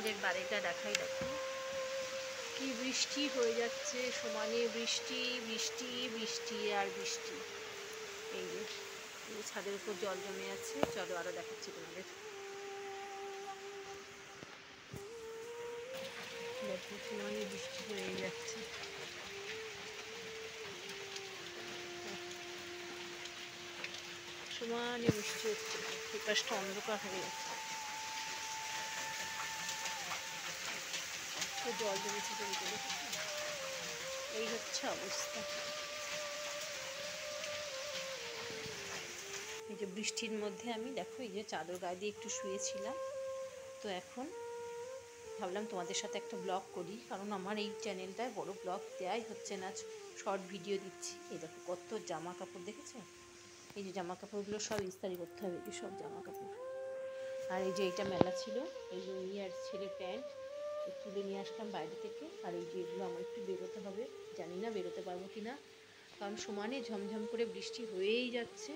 আমাদের বাড়িটা দেখাই। দেখো কি বৃষ্টি হয়ে যাচ্ছে, সমানে বৃষ্টি বৃষ্টি বৃষ্টি আর বৃষ্টি। এই যে ছাদের উপর জল জমে আছে, চলো আরো দেখাচ্ছি তোমাদের। দেখো সমানে বৃষ্টি হয়ে যাচ্ছে, সমানে বৃষ্টি হচ্ছে, এই পাশটা অন্ধকার হয়ে যাচ্ছে, জল জমেছে জমিতে। এই হচ্ছে অবস্থা। এই যে বৃষ্টির মধ্যে আমি দেখো এই যে চাদর গায়ে দিয়ে একটু শুয়েছিলাম, তো এখন ভাবলাম তোমাদের সাথে একটা ব্লগ করি, কারণ আমার এই চ্যানেলটায় বড় ব্লগ দেওয়াই হচ্ছে না, শর্ট ভিডিও দিচ্ছি। এই দেখো কত জামা কাপড় দেখেছো, এই যে জামা কাপড়গুলো সব ইস্তারি করতে হবে, এই সব জামা কাপড়। আর এই যে এইটা মেলা ছিল, এই যে উনি আর ছেলে প্যান্ট তুলে নিয়ে আসলাম বাইরে থেকে। আর এই যে এগুলো আমার একটু বেরোতে হবে, জানি না বেরোতে পারবো কি না, কারণ সমানে ঝমঝম করে বৃষ্টি হয়েই যাচ্ছে,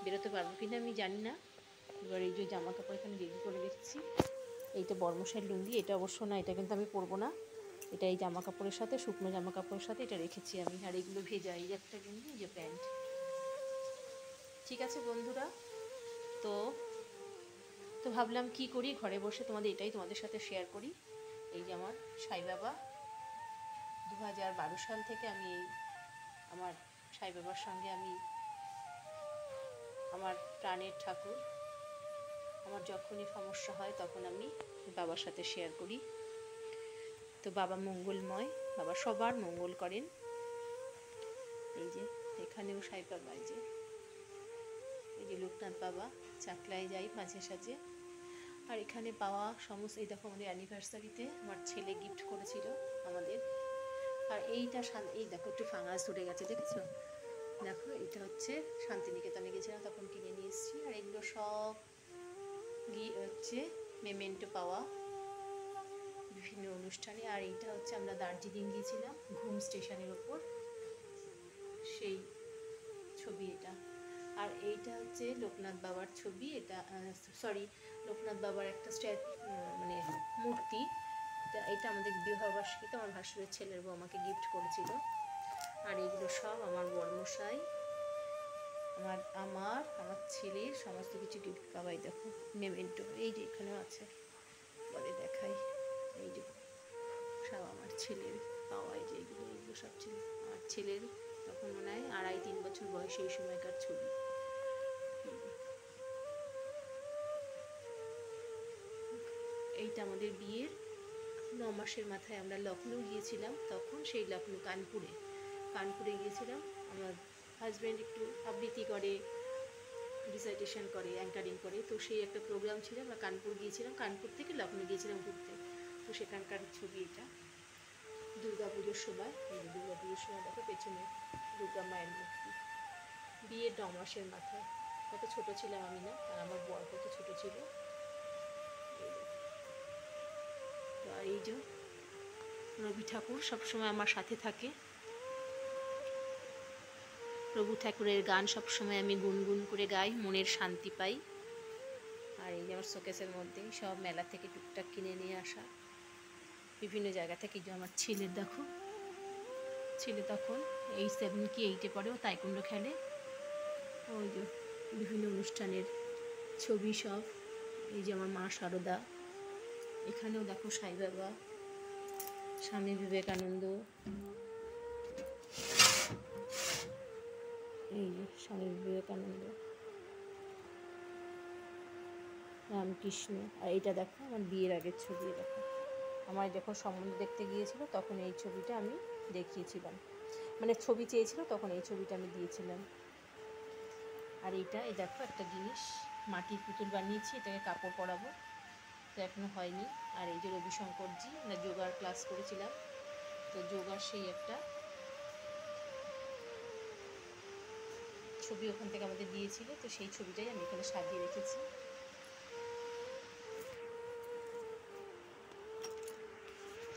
বেরোতে পারবো কি না আমি জানি না। এবার এই যে জামা কাপড় এখানে রেডি করে রেখেছি। এইটা বর্মশাই লুঙ্গি, এটা অবশ্য না, এটা কিন্তু আমি পরবো না, এটা এই জামা কাপড়ের সাথে, শুকনো জামা কাপড়ের সাথে এটা রেখেছি আমি। আর এইগুলো ভেজা, এই একটা লুঙ্গি, এই যে প্যান্ট। ঠিক আছে বন্ধুরা, তো তো ভাবলাম কি করি, ঘরে বসে তোমাদের সাথে শেয়ার করি। এই যে আমার সাই বাবা, 2012 সাল থেকে আমি আমার সাই বাবার সঙ্গে আমি, আমার প্রাণের ঠাকুর, আমার যখনই সমস্যা হয় তখন আমি বাবার সাথে শেয়ার করি। তো বাবা মঙ্গলময়, বাবা সবার মঙ্গল করেন। এই যে এখানেও সাই বাবা, এই যে লোকনাথ বাবা, চাকলায় যাই মাঝে সাঝে। আর এখানে পাওয়া সমস্ত, এই দেখো আমাদের অ্যানিভার্সারিতে আমার ছেলে গিফট করেছিল আমাদের। আর এইটা এই দেখো একটু ফাঙ্গাস ধরে গেছে, দেখেছো? দেখো এটা হচ্ছে শান্তিনিকেতনে গেছিলাম তখন কিনে নিয়ে এসেছি। আর এগুলো সব হচ্ছে মেমেন্টো পাওয়া বিভিন্ন অনুষ্ঠানে। আর এইটা হচ্ছে আমরা দার্জিলিং গিয়েছিলাম ঘুম স্টেশনের ওপর, সেই ছবি এটা। আর এইটা হচ্ছে লোকনাথ বাবার ছবি, এটা লোকনাথ বাবার একটা মানে মূর্তি। এটা আমাদের বিবাহবার্ষিকীতে আমার ভাসুরের ছেলের বউ আমাকে গিফট করেছিল। আর এগুলো সব আমার বর্মশাই, আমার ছেলের সমস্ত কিছু গিফট পাওয়াই। দেখো মেমেন্টো, এই যে এখানেও আছে, পরে দেখাই। এই যে সব আমার ছেলের পাওয়া, এই যে এইগুলো সব ছিল আমার ছেলের, তখন মনে হয় 2.5-3 বছর বয়সে, এই সময়কার ছবি। এইটা আমাদের বিয়ের 9 মাসের মাথায় আমরা লখনৌ গিয়েছিলাম, তখন সেই লখনৌ কানপুরে গিয়েছিলাম। আমার হাজব্যান্ড একটু আবৃত্তি করে, রিসাইটেশন করে, অ্যাঙ্কারিং করে, তো সেই একটা প্রোগ্রাম ছিল, আমরা কানপুর গিয়েছিলাম, কানপুর থেকে লখনৌ গিয়েছিলাম ঘুরতে। তো সেখানকার ছবি এটা দুর্গা পুজোর সময়। এই দুর্গা পুজোর সময় দেখো পেছনে দুর্গা মায়ের মূর্তি, বিয়ের 9 মাসের মাথায়। কত ছোট ছিলাম আমি না, আর আমার বর কত ছোট ছিল। তো আর এই যে রবি ঠাকুর সবসময় আমার সাথে থাকে, প্রভু ঠাকুরের গান সবসময় আমি গুনগুন করে গাই, মনের শান্তি পাই। আর এই যে আমার শোকেসের মধ্যে সব মেলা থেকে টুকটাক কিনে নিয়ে আসা, বিভিন্ন জায়গা থেকে। যে আমার ছেলের দেখো, ছেলে তখন 7 কি 8-এ পড়ে, ও তাইকুন্ডো খেলে। ওই যে বিভিন্ন অনুষ্ঠানের ছবি সব। এই যে আমার মা সারদা, এখানেও দেখো সাই বাবা, স্বামী বিবেকানন্দ, এই যে স্বামী বিবেকানন্দ, রামকৃষ্ণ। আর এইটা দেখো আমার বিয়ের আগের ছবি। দেখো আমার যখন সম্বন্ধ দেখতে গিয়েছিল তখন এই ছবিটা আমি দেখিয়েছিলাম, মানে ছবি চেয়েছিল তখন এই ছবিটা আমি দিয়েছিলাম। আর এইটা, এই দেখো একটা জিনিস, মাটির পুতুল বানিয়েছি, এটাকে কাপড় পরাবো, তো এখনো হয়নি। আর এই যে রবিশঙ্করজি, আমরা যোগার ক্লাস করেছিলাম, তো যোগার সেই একটা ছবি ওখান থেকে আমাদের দিয়েছিল, তো সেই ছবিটাই আমি এখানে সাজিয়ে রেখেছি।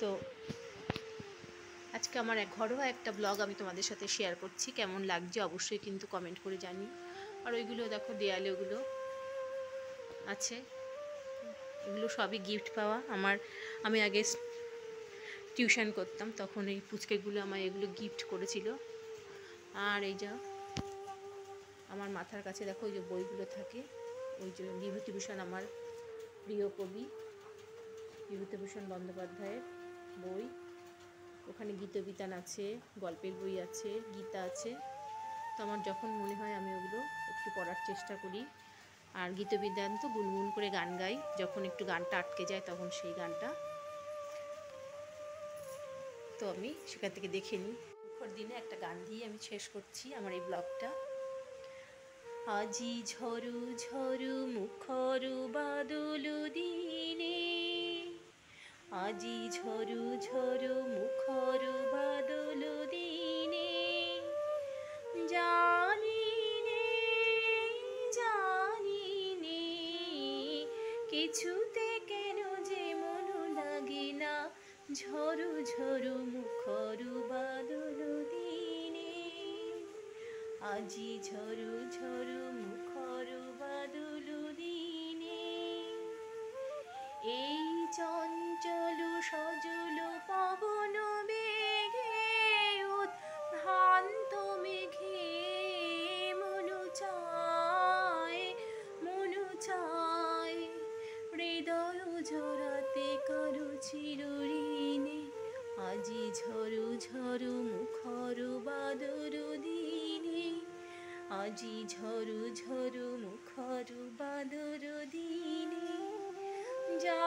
তো আজকে আমার ঘরোয়া একটা ব্লগ আমি তোমাদের সাথে শেয়ার করছি, কেমন লাগছে অবশ্যই কিন্তু কমেন্ট করে জানি। আর ওইগুলো দেখো দেয়ালে ওগুলো আছে, এগুলো সবই গিফট পাওয়া আমার। আমি আগে টিউশন করতাম, তখন এই পুচকেগুলো আমায় এগুলো গিফট করেছিল। আর এই যা আমার মাথার কাছে দেখো ওই যে বইগুলো থাকে, ওই যে বিভূতিভূষণ, আমার প্রিয় কবি বিভূতিভূষণ বন্দ্যোপাধ্যায়ের বই। ওখানে গীতবিতান আছে, গল্পের বই আছে, গীতা আছে। তো আমার যখন মনে হয় আমি ওগুলো একটু পড়ার চেষ্টা করি। আর গীতবিতান তো গুনগুন করে গান গাই, যখন একটু গানটা আটকে যায় তখন সেই গানটা তো আমি সেখান থেকে দেখে নিই। মুখর দিনে একটা গান দিয়ে আমি শেষ করছি আমার এই ব্লগটা। আজি ঝরু ঝরু মুখর বাদল দিনে, আজি ঝরু ঝরু মুখর বাদল দিনে, জানি নে জানি নে কিছুতে কেন যে মন লাগে না, ঝরু ঝরু মুখর বাদল দিনে, আজি ঝরু ঝরু মুখর বাদল দিনে। এই চঞ্চল সজল পবন বেগে উদ্ভ্রান্ত মেঘে মনু চায় হৃদয় জড়াতে কারো চিরঋণে, আজি ঝরু ঝরু মুখর বাদল দিনে, আজি ঝরু ঝরু মুখর বাদল দিনে, যা